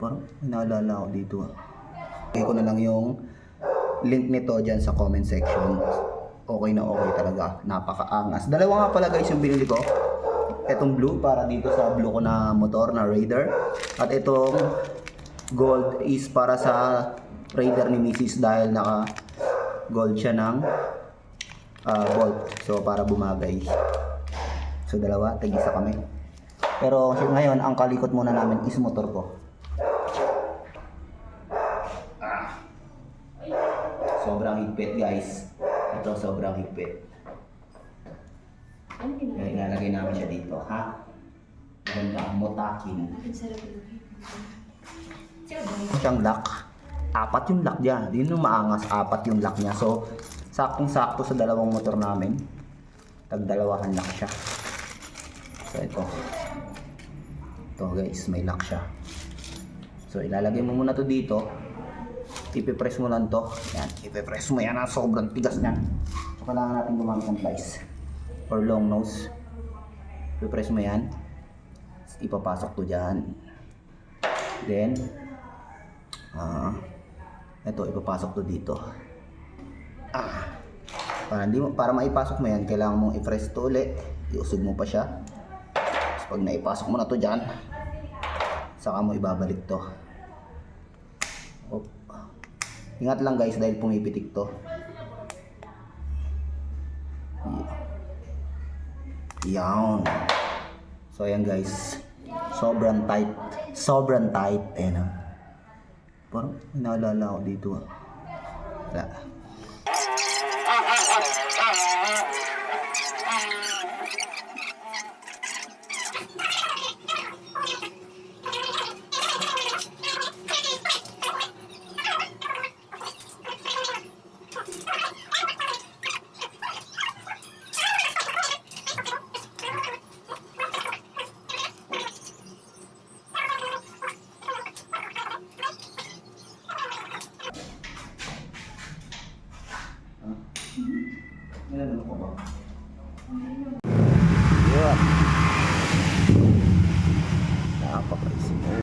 Parang naalala ko dito ah. Okay ko na lang yung link nito dyan sa comment section. Okay na okay talaga. Napakaangas. Dalawa nga pala guys yung binili ko. Itong blue para dito sa blue ko na motor na Raider. At itong gold is para sa Raider ni Mrs. dahil naka gold siya ng bolt. So para bumagay. So dalawa, tag-isa kami. Pero ngayon ang kalikot muna namin is motor ko. Sobrang higpit guys. Ito sobrang higpit. Kaya ilalagay namin siya dito, ha? Ganda, motakin. Siyang lock. Apat yung lock niya. Di nung maangas, apat yung lock niya. So, saktong-sakto sa dalawang motor namin. Tag-dalawahan lock siya. So, ito. Ito guys, may lock siya. So, ilalagay mo muna to dito. Ipipress mo lang to. Yan, ipipress mo yan. Sobrang tigas niyan. So, kailangan natin gumamit ng pliers or long nose. Ipipress mo yan. Ipapasok to dyan. Then, ito, ipapasok to dito. Para maipasok mo yan, kailangan mong i-press to ulit. Iusog mo pa siya. Tapos pag naipasok mo na to dyan, saka mo ibabalik to. Ingat lang guys dahil pumipitik to. Yan. So ayan guys. Sobrang tight. Sobrang tight. Ayan. Parang naalala ko dito ah. Wala. Ano ko ba? Yeah. Napaka-easy.